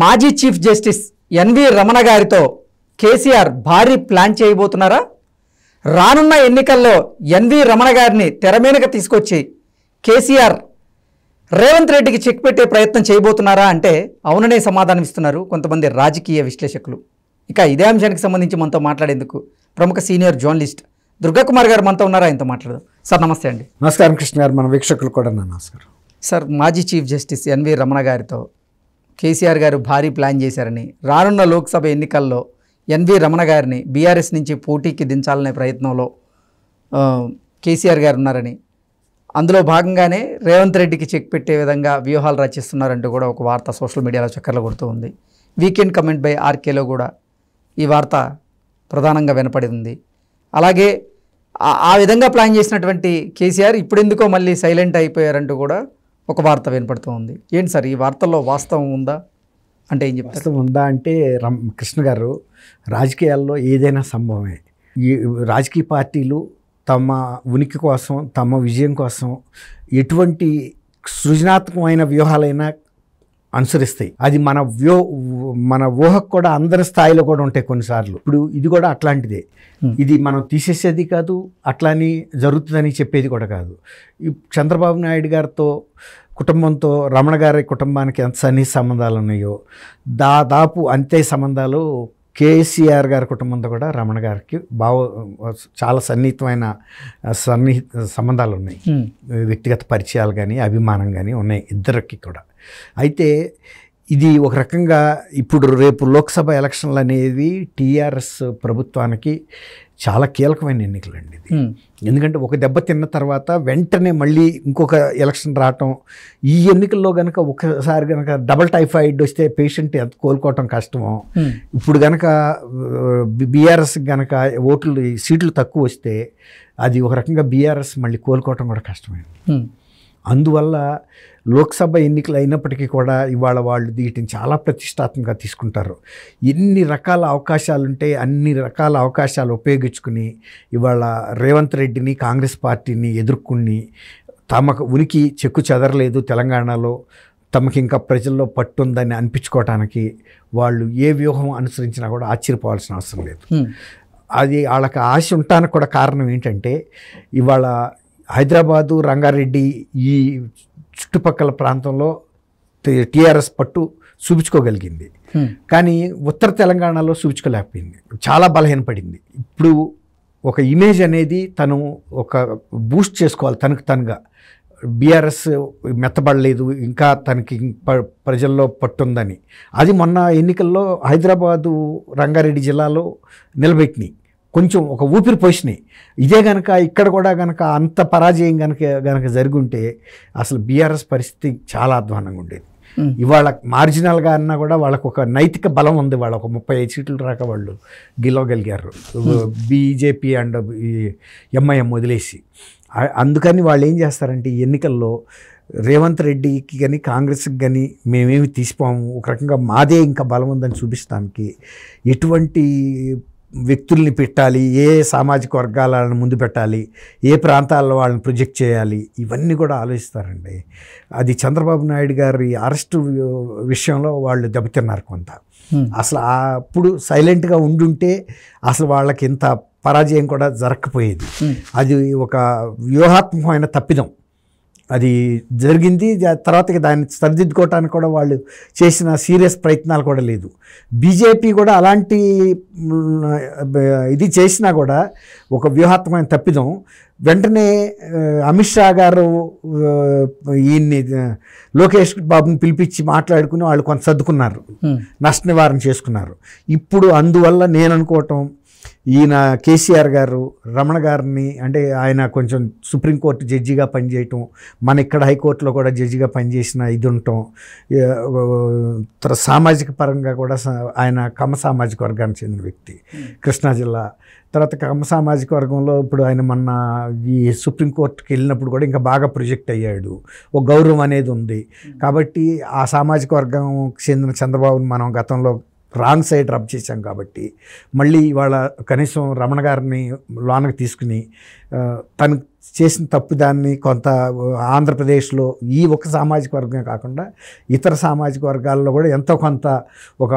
మాజీ chief justice N V Ramana గారితో కేసీఆర్ భారీ ప్లాన్ చేయబోతున్నారా? రానున్న ఎన్నికల్లో ఎన్వి రమణ గారిని తెరమీనకు తీసుకొచ్చి కేసీఆర్ రేవంత్ రెడ్డికి చెక్ పెట్టే ప్రయత్నం చేయబోతున్నారా అంటే అవుననే సమాధానం ఇస్తున్నారు కొంతమంది రాజకీయ విశ్లేషకులు. ఇక ఇదే అంశానికి సంబంధించి మనతో మాట్లాడేందుకు ప్రముఖ సీనియర్ జర్నలిస్ట్ దుర్గాకుమార్ గారు మనతో ఉన్నారా? ఆయనతో మాట్లాడదాం. సార్ నమస్తే అండి. నమస్కారం కృష్ణ గారు, మన వీక్షకులు కూడా నమస్కారం. సార్, మాజీ చీఫ్ జస్టిస్ ఎన్వి రమణ గారితో కేసీఆర్ గారు భారీ ప్లాన్ చేశారని, రానున్న లోక్సభ ఎన్నికల్లో ఎన్వి రమణ గారిని బీఆర్ఎస్ నుంచి పోటీకి దించాలనే ప్రయత్నంలో కేసీఆర్ గారు ఉన్నారని, అందులో భాగంగానే రేవంత్ రెడ్డికి చెక్ పెట్టే విధంగా వ్యూహాలు రచిస్తున్నారంటూ కూడా ఒక వార్త సోషల్ మీడియాలో చక్కర్లు కొడుతూ ఉంది. వీకెండ్ కమెంట్ బై ఆర్కేలో కూడా ఈ వార్త ప్రధానంగా వినపడి ఉంది. అలాగే ఆ విధంగా ప్లాన్ చేసినటువంటి కేసీఆర్ ఇప్పుడెందుకో మళ్ళీ సైలెంట్ అయిపోయారంటూ కూడా ఒక వార్త వినపడుతూ ఉంది. ఏంటి సార్, ఈ వార్తల్లో వాస్తవం ఉందా అంటే ఏం చెప్తారు? వాస్తవం ఉందా అంటే కృష్ణ గారు, రాజకీయాల్లో ఏదైనా సంభవమే. ఈ రాజకీయ పార్టీలు తమ ఉనికి కోసం, తమ విజయం కోసం ఎటువంటి సృజనాత్మకమైన వ్యూహాలైనా అనుసరిస్తాయి. అది మన ఊహకు కూడా అందరి స్థాయిలో కూడా ఉంటాయి కొన్నిసార్లు. ఇప్పుడు ఇది కూడా అట్లాంటిదే. ఇది మనం తీసేసేది కాదు, అట్లాని జరుగుతుందని చెప్పేది కూడా కాదు. ఈ చంద్రబాబు నాయుడు గారితో కుటుంబంతో రమణ గారి కుటుంబానికి ఎంత సన్నిహిత సంబంధాలు ఉన్నాయో దాదాపు అంతే సంబంధాలు కేసీఆర్ గారి కుటుంబంతో కూడా రమణ గారికి చాలా సన్నిహితమైన సంబంధాలు ఉన్నాయి. వ్యక్తిగత పరిచయాలు కానీ అభిమానం కానీ ఉన్నాయి ఇద్దరికి కూడా. అయితే ఇది ఒక రకంగా ఇప్పుడు రేపు లోక్సభ ఎలక్షన్లు అనేవి టీఆర్ఎస్ ప్రభుత్వానికి చాలా కీలకమైన ఎన్నికలు అండి. ఇది ఎందుకంటే ఒక దెబ్బ తిన్న తర్వాత వెంటనే మళ్ళీ ఇంకొక ఎలక్షన్ రావటం, ఈ ఎన్నికల్లో కనుక ఒకసారి కనుక డబల్ టైఫాయిడ్ వస్తే పేషెంట్ ఎంత కోలుకోవటం కష్టమో, ఇప్పుడు కనుక బీఆర్ఎస్ కనుక సీట్లు తక్కువ వస్తే అది ఒక రకంగా బీఆర్ఎస్ మళ్ళీ కోలుకోవటం కూడా కష్టమైంది. అందువల్ల లోక్సభ ఎన్నికలు అయినప్పటికీ కూడా ఇవాళ వాళ్ళు వీటిని చాలా ప్రతిష్టాత్మకంగా తీసుకుంటారు. ఎన్ని రకాల అవకాశాలు ఉంటే అన్ని రకాల అవకాశాలు ఉపయోగించుకుని ఇవాళ రేవంత్ రెడ్డిని, కాంగ్రెస్ పార్టీని ఎదుర్కొని తమకు ఉనికి చెక్కు చెదరలేదు, తెలంగాణలో తమకి ఇంకా ప్రజల్లో పట్టుందని అనిపించుకోవటానికి వాళ్ళు ఏ వ్యూహం అనుసరించినా కూడా ఆశ్చర్యపోవాల్సిన అవసరం లేదు. అది వాళ్ళకి ఆశ ఉండటానికి కూడా కారణం ఏంటంటే ఇవాళ హైదరాబాదు, రంగారెడ్డి ఈ చుట్టుపక్కల ప్రాంతంలో టీఆర్ఎస్ పట్టు చూపించుకోగలిగింది. కానీ ఉత్తర తెలంగాణలో చూపించుకోలేకపోయింది, చాలా బలహీనపడింది. ఇప్పుడు ఒక ఇమేజ్ అనేది తను ఒక బూస్ట్ చేసుకోవాలి తనకు తనుగా. బీఆర్ఎస్ మెత్తబడలేదు, ఇంకా తనకి ప్రజల్లో పట్టుందని. అది మొన్న ఎన్నికల్లో హైదరాబాదు, రంగారెడ్డి జిల్లాలో నిలబెట్టినాయి, కొంచెం ఒక ఊపిరి పోసినాయి. ఇదే కనుక ఇక్కడ కూడా కనుక అంత పరాజయం కనుక జరుగుంటే అసలు బీఆర్ఎస్ పరిస్థితి చాలా అధ్వానంగా ఉండేది. ఇవాళ మార్జినల్గా అన్నా కూడా వాళ్ళకు ఒక నైతిక బలం ఉంది. వాళ్ళ ఒక 35 సీట్లు రాక వాళ్ళు గెలవగలిగారు, బీజేపీ అండ్ ఎంఐఎం వదిలేసి. అందుకని వాళ్ళు ఏం చేస్తారంటే ఈ ఎన్నికల్లో రేవంత్ రెడ్డికి కానీ కాంగ్రెస్కి కానీ మేమేమి తీసిపోము, ఒక రకంగా మాదే ఇంకా బలం ఉందని చూపించడానికి ఎటువంటి వ్యక్తుల్ని పెట్టాలి, ఏ సామాజిక వర్గాలను ముందు పెట్టాలి, ఏ ప్రాంతాల్లో వాళ్ళని ప్రొజెక్ట్ చేయాలి, ఇవన్నీ కూడా ఆలోచిస్తారండి. అది చంద్రబాబు నాయుడు గారి అరెస్టు విషయంలో వాళ్ళు దెబ్బతిన్నారు కొంత. అసలు అప్పుడు సైలెంట్గా ఉండుంటే అసలు వాళ్ళకి ఇంత పరాజయం కూడా జరగకపోయేది. అది ఒక వ్యూహాత్మకమైన తప్పిదం అది జరిగింది. తర్వాత దాన్ని సరిదిద్దుకోవటానికి కూడా వాళ్ళు చేసిన సీరియస్ ప్రయత్నాలు కూడా లేదు. బీజేపీ కూడా అలాంటి ఇది చేసినా కూడా ఒక వ్యూహాత్మకమైన తప్పిదం. వెంటనే అమిత్ షా గారు ఈయన్ని లోకేష్ బాబుని పిలిపించి మాట్లాడుకుని వాళ్ళు కొంత సర్దుకున్నారు, నష్ట నివారణ చేసుకున్నారు. ఇప్పుడు అందువల్ల నేను అనుకోవటం, ఈయన కేసీఆర్ గారు రమణ గారిని, అంటే ఆయన కొంచెం సుప్రీంకోర్టు జడ్జిగా పనిచేయటం, మన ఇక్కడ హైకోర్టులో కూడా జడ్జిగా పనిచేసిన ఇది ఉండటం, సామాజిక పరంగా కూడా ఆయన కమ్మ సామాజిక వర్గానికి చెందిన వ్యక్తి, కృష్ణా జిల్లా. తర్వాత కమ్మ సామాజిక వర్గంలో ఇప్పుడు ఆయన మొన్న ఈ సుప్రీంకోర్టుకి వెళ్ళినప్పుడు కూడా ఇంకా బాగా ప్రొజెక్ట్ అయ్యాడు, ఒక గౌరవం అనేది ఉంది. కాబట్టి ఆ సామాజిక వర్గంకి చెందిన చంద్రబాబుని మనం గతంలో రాంగ్ సైడ్ రబ్ చేశాం కాబట్టి మళ్ళీ ఇవాళ కనీసం రమణ గారిని లోనకి తీసుకుని తను చేసిన తప్పు దాన్ని కొంత ఆంధ్రప్రదేశ్లో ఈ ఒక సామాజిక వర్గమే కాకుండా ఇతర సామాజిక వర్గాల్లో కూడా ఎంతో కొంత ఒక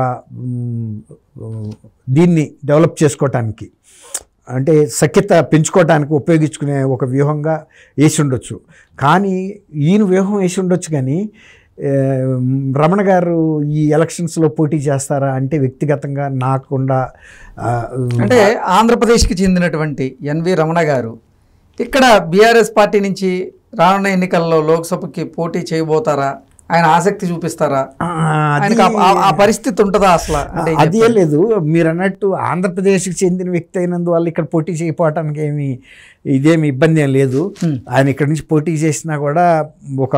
దీన్ని డెవలప్ చేసుకోవటానికి అంటే సఖ్యత పెంచుకోవటానికి ఉపయోగించుకునే ఒక వ్యూహంగా వేసి ఉండొచ్చు. కానీ ఈయన వ్యూహం వేసి ఉండొచ్చు కానీ రమణ గారు ఈ ఎలక్షన్స్లో పోటీ చేస్తారా అంటే వ్యక్తిగతంగా నాకుండా అంటే ఆంధ్రప్రదేశ్కి చెందినటువంటి ఎన్వి రమణ గారు ఇక్కడ బీఆర్ఎస్ పార్టీ నుంచి రానున్న ఎన్నికల్లో లోక్సభకి పోటీ చేయబోతారా, ఆయన ఆసక్తి చూపిస్తారా, ఆ పరిస్థితి ఉంటుందా అసలు? అంటే అదే లేదు, మీరు అన్నట్టు ఆంధ్రప్రదేశ్కి చెందిన వ్యక్తి అయినందువల్ల ఇక్కడ పోటీ చేయకపోవటానికి ఇదేమి ఇబ్బంది ఏం లేదు. ఆయన ఇక్కడ నుంచి పోటీ చేసినా కూడా ఒక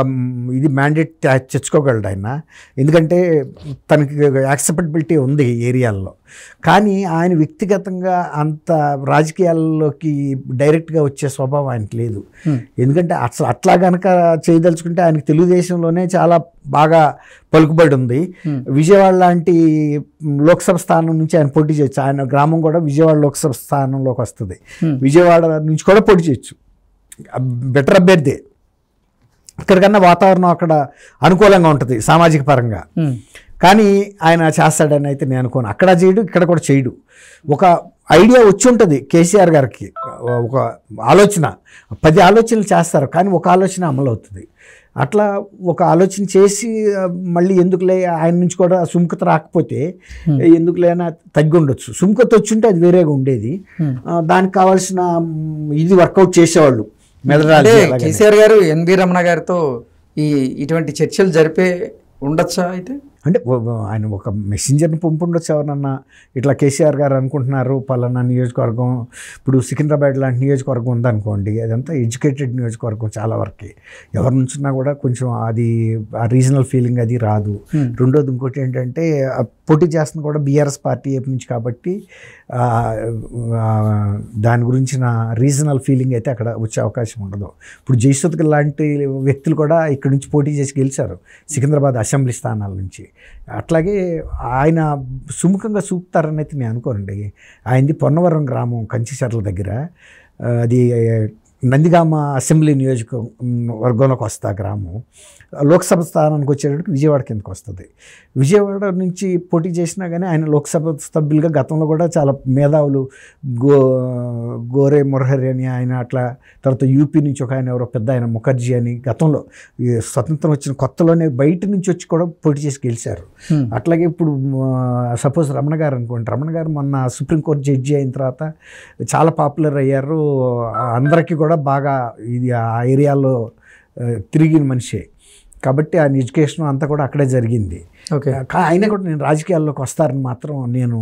ఇది మ్యాండేట్ తెచ్చుకోగలడు ఆయన, ఎందుకంటే తనకి యాక్సెప్టబిలిటీ ఉంది ఈ ఏరియాల్లో. కానీ ఆయన వ్యక్తిగతంగా అంత రాజకీయాల్లోకి డైరెక్ట్గా వచ్చే స్వభావం ఆయనకి లేదు. ఎందుకంటే అసలు అట్లా కనుక చేయదలుచుకుంటే ఆయనకి తెలుగుదేశంలోనే చాలా బాగా పలుకుబడి ఉంది. విజయవాడ లాంటి లోక్సభ స్థానం నుంచి ఆయన పోటీ చేయొచ్చు. ఆయన గ్రామం కూడా విజయవాడ లోక్సభ స్థానంలోకి వస్తుంది. విజయవాడ నుంచి కూడా పోటీ చేయొచ్చు, బెటర్ అభ్యర్థి. ఇక్కడికన్నా వాతావరణం అక్కడ అనుకూలంగా ఉంటుంది సామాజిక పరంగా. కానీ ఆయన చేస్తాడని అయితే నేను అనుకోను. అక్కడ చేయడు, ఇక్కడ కూడా చేయడు. ఒక ఐడియా వచ్చి ఉంటుంది కేసీఆర్ గారికి, ఒక ఆలోచన, 10 ఆలోచనలు చేస్తారు కానీ ఒక ఆలోచన అమలు అవుతుంది. అట్లా ఒక ఆలోచన చేసి మళ్ళీ ఎందుకులే ఆయన నుంచి కూడా సుముఖత రాకపోతే ఎందుకులే తగ్గి ఉండొచ్చు. సుముఖత వచ్చుంటే అది వేరేగా ఉండేది. దానికి కావాల్సిన ఇది వర్కౌట్ చేసేవాళ్ళు మెదరాలి. కేసీఆర్ గారు ఎన్వి రమణ గారితో ఇటువంటి చర్చలు జరిపే ఉండొచ్చా? అయితే అంటే ఆయన ఒక మెసెంజర్ని పంపుండొచ్చు ఎవరన్నా, ఇట్లా కేసీఆర్ గారు అనుకుంటున్నారు పలానా నియోజకవర్గం, ఇప్పుడు సికింద్రాబాద్ లాంటి నియోజకవర్గం ఉందనుకోండి, అదంతా ఎడ్యుకేటెడ్ నియోజకవర్గం చాలా వరకు. ఎవరి నుంచున్నా కూడా కొంచెం అది ఆ రీజనల్ ఫీలింగ్ అది రాదు. రెండోది ఇంకోటి ఏంటంటే పోటీ చేస్తున్న కూడా బీఆర్ఎస్ పార్టీ వైపు నుంచి కాబట్టి దాని గురించిన రీజనల్ ఫీలింగ్ అయితే అక్కడ వచ్చే అవకాశం ఉండదు. ఇప్పుడు జయసుధ్ లాంటి వ్యక్తులు కూడా ఇక్కడ నుంచి పోటీ చేసి గెలిచారు సికింద్రాబాద్ అసెంబ్లీ స్థానాల నుంచి. అట్లాగే ఆయన సుముఖంగా చూపుతారని అయితే నేను అనుకోనండి. ఆయనది పొన్నవరం గ్రామం కంచిచర్ల దగ్గర, అది నందిగామ అసెంబ్లీ నియోజకవర్గంలోకి వస్తుంది ఆ గ్రామం. లోక్సభ స్థానానికి వచ్చేటప్పుడు విజయవాడ కిందకి వస్తుంది. విజయవాడ నుంచి పోటీ చేసినా కానీ ఆయన లోక్సభ సభ్యులుగా గతంలో కూడా చాలా మేధావులు, గోరే మురహరి అని ఆయన, అట్లా తర్వాత యూపీ నుంచి ఒక ఆయన ఎవరో పెద్ద ఆయన ముఖర్జీ అని గతంలో స్వతంత్రం వచ్చిన కొత్తలోనే బయట నుంచి వచ్చి కూడా పోటీ చేసి గెలిచారు. అట్లాగే ఇప్పుడు సపోజ్ రమణ గారు అనుకోండి, రమణ గారు మొన్న సుప్రీంకోర్టు జడ్జి అయిన తర్వాత చాలా పాపులర్ అయ్యారు. అందరికీ కూడా బాగా ఇది ఆ ఏరియాలో తిరిగిన మనిషే కాబట్టి ఆయన ఎడ్యుకేషన్ అంతా కూడా అక్కడే జరిగింది. అయినా కూడా నేను రాజకీయాల్లోకి వస్తారని మాత్రం నేను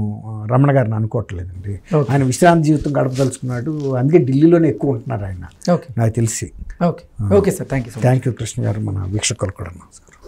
రమణ గారిని అనుకోవట్లేదండి. ఆయన విశ్రాంతి జీవితం గడపదలుచుకున్నాడు, అందుకే ఢిల్లీలోనే ఎక్కువ ఉంటున్నారు ఆయన నాకు తెలిసి. Okay sir, thank you Krishna గారు, మన వీక్షకులు కూడా నమస్కారం.